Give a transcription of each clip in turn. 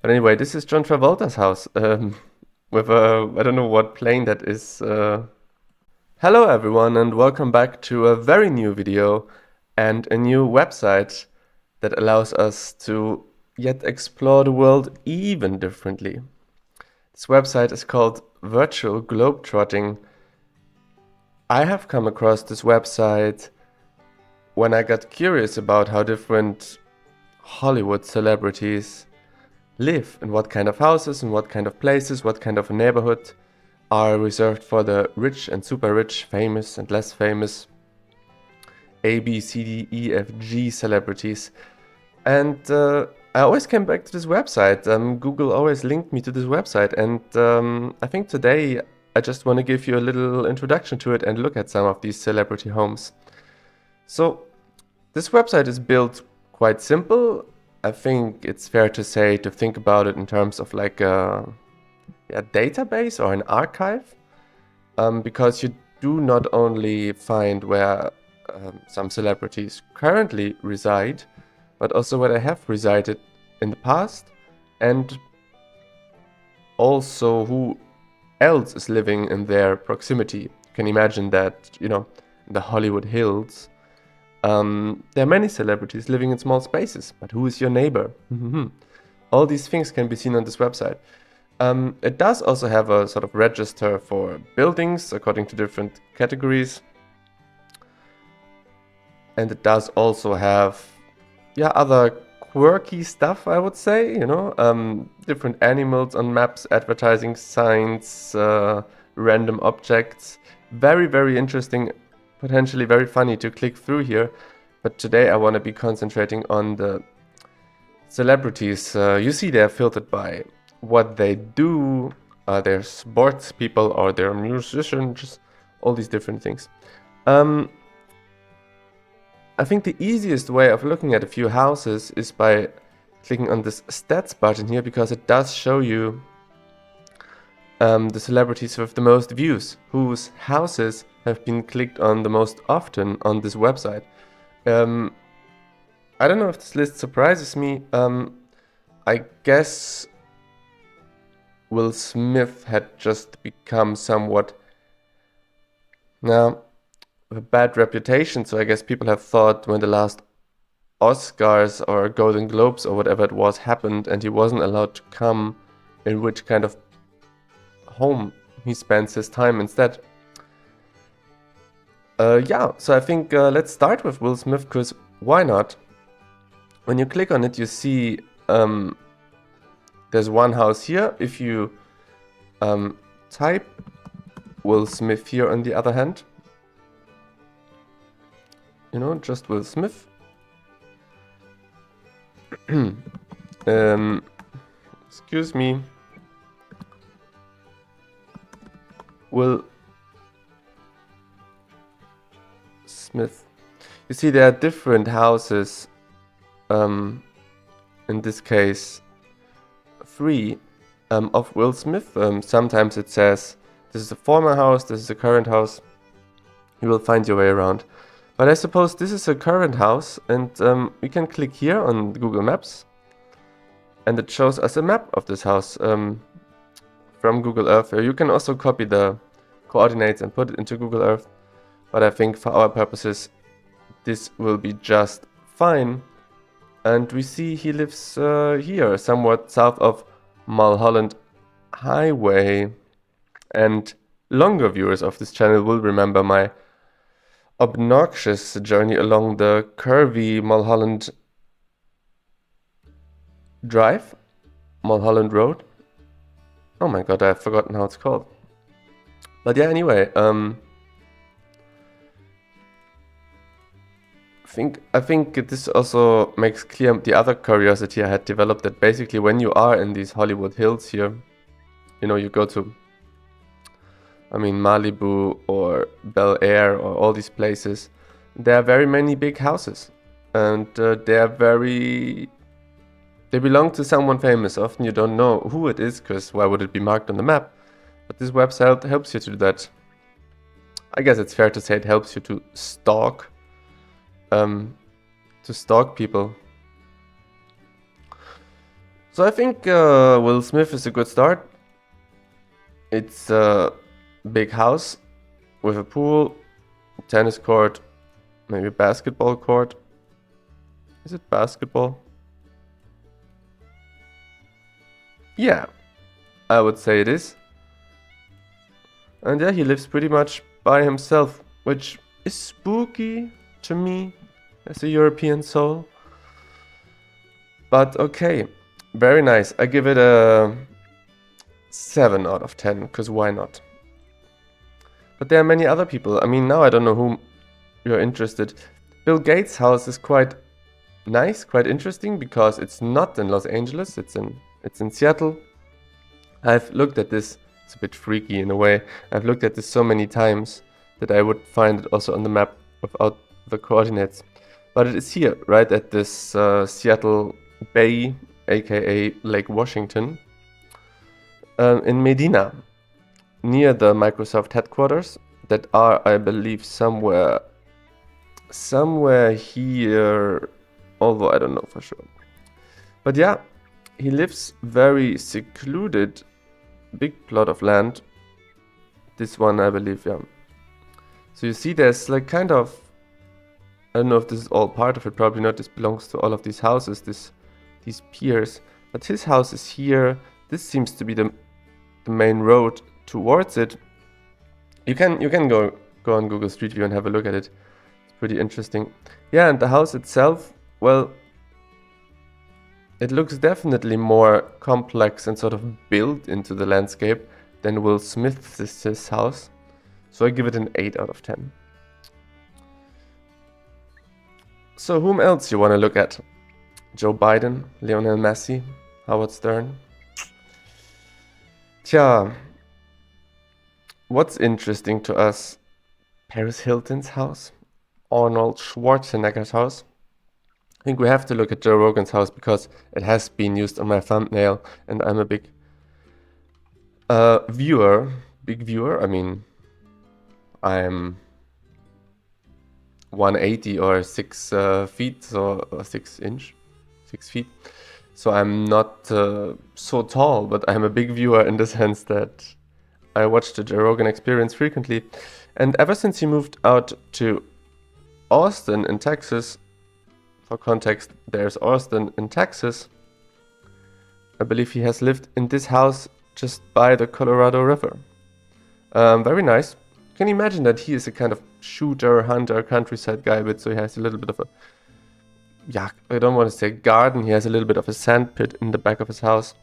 But anyway, this is John Travolta's house with a, I don't know what plane that is. Hello everyone and welcome back to a very new video and a new website that allows us to yet explore the world even differently. This website is called Virtual Globetrotting. I have come across this website when I got curious about how different Hollywood celebrities live and what kind of houses and what kind of places, what kind of a neighborhood are reserved for the rich and super rich, famous and less famous, A, B, C, D, E, F, G celebrities. And I always came back to this website. Google always linked me to this website. And I think today I just want to give you a little introduction to it and look at some of these celebrity homes. So this website is built quite simple. I think it's fair to say to think about it in terms of like a database or an archive, because you do not only find where some celebrities currently reside, but also where they have resided in the past, and also who else is living in their proximity. You can imagine that, in the Hollywood Hills, there are many celebrities living in small spaces, but who is your neighbor? All these things can be seen on this website. It does also have a sort of register for buildings according to different categories. And it does also have, other quirky stuff, I would say, different animals on maps, advertising signs, random objects. Very, very interesting, potentially very funny to click through here. But today I want to be concentrating on the celebrities. You see they're filtered by what they do, they're sports people or they're musicians, all these different things. I think the easiest way of looking at a few houses is by clicking on this stats button here, because it does show you the celebrities with the most views, whose houses have been clicked on the most often on this website. I don't know if this list surprises me. I guess Will Smith had just become somewhat a bad reputation, so I guess people have thought when the last Oscars or Golden Globes or whatever it was happened and he wasn't allowed to come, in which kind of home he spends his time instead. So I think let's start with Will Smith, because why not? When you click on it, you see there's one house here. If you type Will Smith here, on the other hand, just Will Smith. Excuse me. Will Smith. You see there are different houses. In this case, 3 of Will Smith. Sometimes it says this is a former house, this is a current house. You will find your way around. But I suppose this is a current house, and we can click here on Google Maps, and it shows us a map of this house from Google Earth. You can also copy the coordinates and put it into Google Earth, but I think for our purposes this will be just fine. And we see he lives here, somewhat south of Mulholland Highway. And longer viewers of this channel will remember my obnoxious journey along the curvy Mulholland Drive, Mulholland Road. Oh my god, I've forgotten how it's called. But yeah, anyway, I think this also makes clear the other curiosity I had developed, that basically when you are in these Hollywood Hills here, you go to, Malibu or Bel Air or all these places, there are very many big houses, and they belong to someone famous. Often you don't know who it is, because why would it be marked on the map? But this website helps you to do that. I guess it's fair to say it helps you to stalk people. So I think Will Smith is a good start. It's a big house with a pool, tennis court, maybe a basketball court. Is it basketball? Yeah, I would say it is. And yeah, he lives pretty much by himself, which is spooky to me as a European soul. But okay, very nice. I give it a 7 out of 10, because why not? But there are many other people. I mean, now I don't know whom you're interested. Bill Gates' house is quite nice, quite interesting, because it's not in Los Angeles, it's in Seattle. I've looked at this, it's a bit freaky in a way. I've looked at this so many times that I would find it also on the map without the coordinates. But it is here, right at this Seattle Bay, aka Lake Washington, in Medina, near the Microsoft headquarters that are, I believe, somewhere here, although I don't know for sure. But yeah, he lives very secluded, big plot of land. This one, I believe, yeah. So you see there's like kind of, I don't know if this is all part of it, probably not. This belongs to all of these houses, these piers. But his house is here. This seems to be the main road towards it. You can go on Google Street View and have a look at it. It's pretty interesting. Yeah, and the house itself, well, it looks definitely more complex and sort of built into the landscape than Will Smith's house. So I give it an 8 out of 10. So whom else you want to look at? Joe Biden, Lionel Messi, Howard Stern. Tja, what's interesting to us? Paris Hilton's house, Arnold Schwarzenegger's house. I think we have to look at Joe Rogan's house because it has been used on my thumbnail and I'm a big viewer. I mean, I'm 180 or 6 feet, so 6 feet. So I'm not so tall, but I'm a big viewer in the sense that I watch the Joe Rogan Experience frequently. And ever since he moved out to Austin in Texas, for context, there's Austin in Texas, I believe he has lived in this house just by the Colorado River. Very nice. Can you imagine that he is a kind of shooter, hunter, countryside guy, but so he has a little bit of a, yeah, I don't want to say garden, he has a little bit of a sand pit in the back of his house,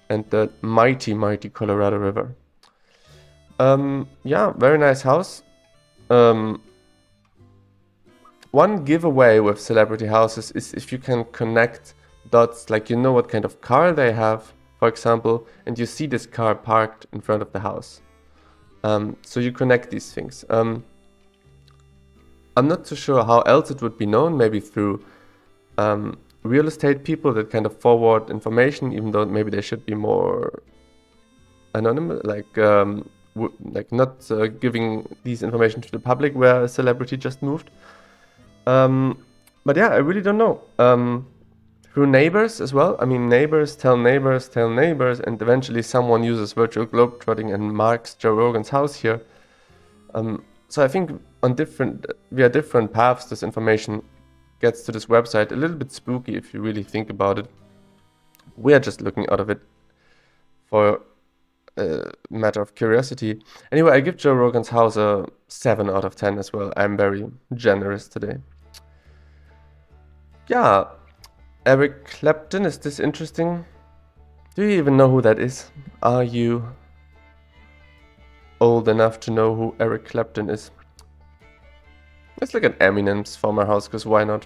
and the mighty, mighty Colorado River. Yeah, very nice house. One giveaway with celebrity houses is if you can connect dots, like you know what kind of car they have, for example, and you see this car parked in front of the house. So you connect these things. I'm not too sure how else it would be known, maybe through real estate people that kind of forward information, even though maybe they should be more anonymous, like not giving these information to the public where a celebrity just moved. But yeah, I really don't know. Through neighbors as well. I mean, neighbors tell neighbors tell neighbors, and eventually someone uses virtual globetrotting and marks Joe Rogan's house here. So I think on via different paths, this information gets to this website. A little bit spooky if you really think about it. We are just looking out of it for a matter of curiosity. Anyway, I give Joe Rogan's house a 7 out of 10 as well. I'm very generous today. Yeah, Eric Clapton, is this interesting? Do you even know who that is? Are you old enough to know who Eric Clapton is? Let's look at Eminem's former house, because why not?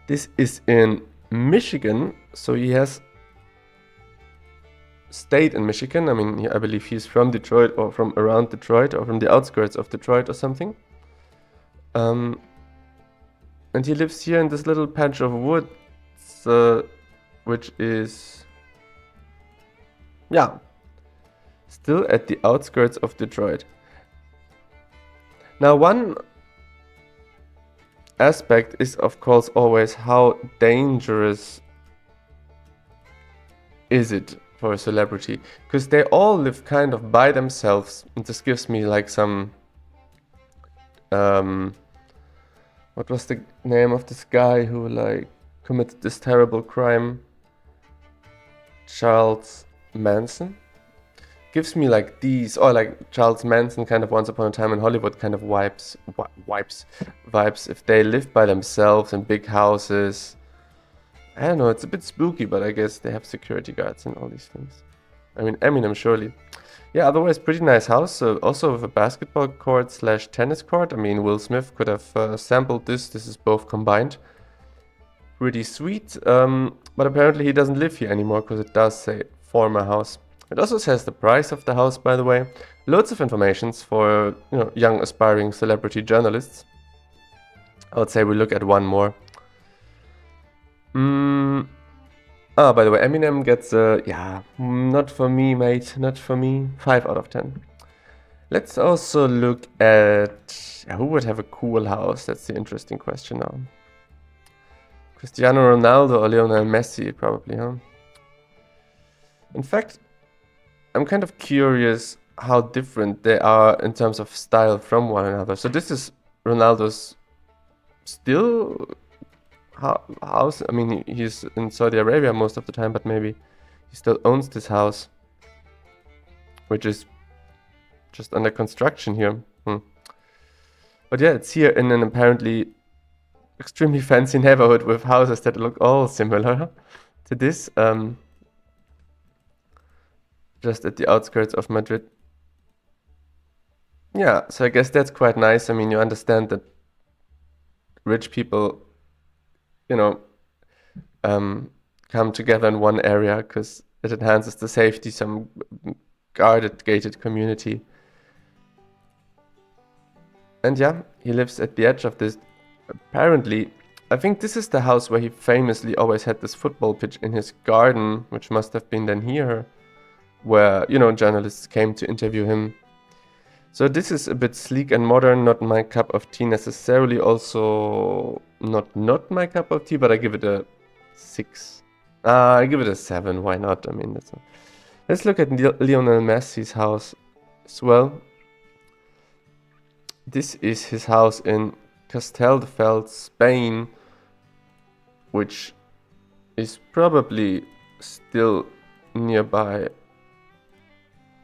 This is in Michigan, so he has stayed in Michigan. I mean, I believe he's from Detroit or from around Detroit or from the outskirts of Detroit or something. And he lives here in this little patch of woods, which is, yeah, still at the outskirts of Detroit. Now, one aspect is, of course, always how dangerous is it for a celebrity? Because they all live kind of by themselves, and this gives me like some what was the name of this guy who like committed this terrible crime? Charles Manson? Gives me like these, or like Charles Manson kind of Once Upon a Time in Hollywood kind of vibes, if they live by themselves in big houses. I don't know, it's a bit spooky, but I guess they have security guards and all these things. I mean, Eminem surely. Yeah, otherwise pretty nice house. So also with a basketball court / tennis court. I mean, Will Smith could have sampled this. This is both combined. Pretty sweet. But apparently he doesn't live here anymore because it does say former house. It also says the price of the house, by the way. Loads of informations for young aspiring celebrity journalists. I would say we look at one more. By the way, Eminem gets not for me, mate, not for me. 5 out of 10. Let's also look at who would have a cool house. That's the interesting question now. Cristiano Ronaldo or Lionel Messi, probably, huh? In fact, I'm kind of curious how different they are in terms of style from one another. So this is Ronaldo's still house. I mean, he's in Saudi Arabia most of the time, but maybe he still owns this house, which is just under construction here. But yeah, it's here in an apparently extremely fancy neighborhood with houses that look all similar to this. Just at the outskirts of Madrid. Yeah, so I guess that's quite nice. I mean, you understand that rich people, come together in one area because it enhances the safety, some guarded, gated community. And yeah, he lives at the edge of this. Apparently, I think this is the house where he famously always had this football pitch in his garden, which must have been then here, where, journalists came to interview him. So this is a bit sleek and modern, not my cup of tea necessarily, also not my cup of tea, but I give it a 6. I give it a 7, why not? I mean, let's look at Lionel Messi's house as well. This is his house in Castelldefels, Spain, which is probably still nearby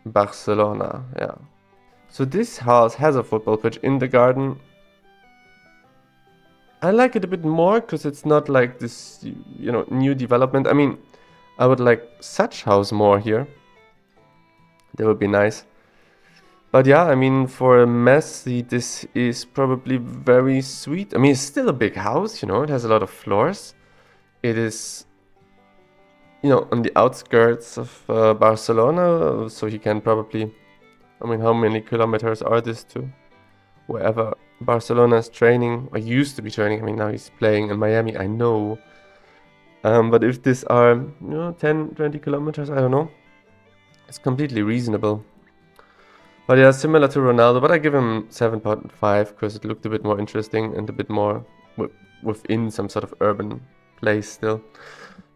Barcelona, yeah. So this house has a football pitch in the garden. I like it a bit more because it's not like this, new development. I mean, I would like such house more here. That would be nice. But yeah, I mean, for Messi, this is probably very sweet. I mean, it's still a big house, it has a lot of floors. It is, on the outskirts of Barcelona, so he can probably, I mean, how many kilometers are this to wherever Barcelona is training, or used to be training? I mean, now he's playing in Miami, I know. But if these are, 10, 20 kilometers, I don't know. It's completely reasonable. But yeah, similar to Ronaldo, but I give him 7.5 because it looked a bit more interesting and a bit more within some sort of urban place still.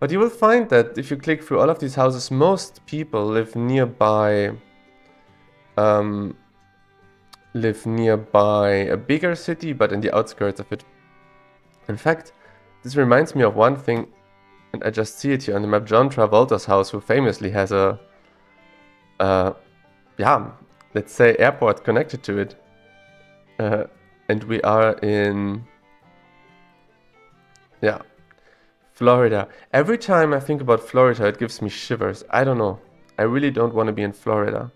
But you will find that if you click through all of these houses, most people live nearby a bigger city, but in the outskirts of it. In fact, this reminds me of one thing, and I just see it here on the map. John Travolta's house, who famously has a let's say airport connected to it. And we are in Florida. Every time I think about Florida, it gives me shivers. I don't know. I really don't want to be in Florida.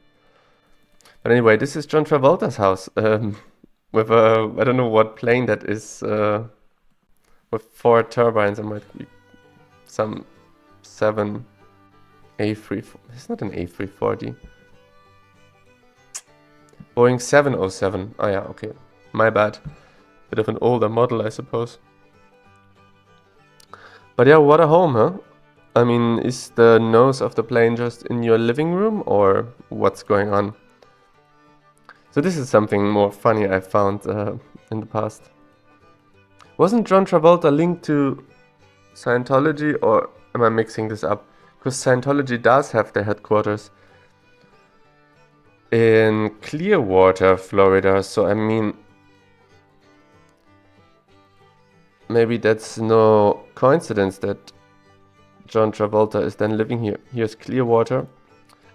But anyway, this is John Travolta's house with a, I don't know what plane that is, with 4 turbines. It might be some 7 A3. It's not an A340. Boeing 707. Oh yeah, okay. My bad. Bit of an older model, I suppose. But yeah, what a home, huh? I mean, is the nose of the plane just in your living room, or what's going on? So this is something more funny I found in the past. Wasn't John Travolta linked to Scientology, or am I mixing this up? Because Scientology does have their headquarters in Clearwater, Florida. So I mean, maybe that's no coincidence that John Travolta is then living here. Here's Clearwater.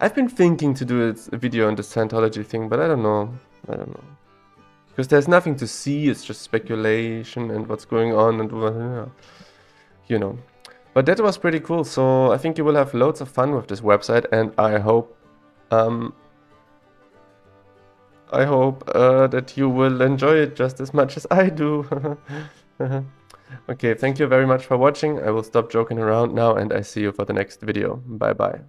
I've been thinking to do a video on the Scientology thing, but I don't know. Because there's nothing to see, it's just speculation and what's going on and you know. But that was pretty cool, so I think you will have loads of fun with this website, and I hope that you will enjoy it just as much as I do. Okay, thank you very much for watching. I will stop joking around now, and I see you for the next video. Bye bye.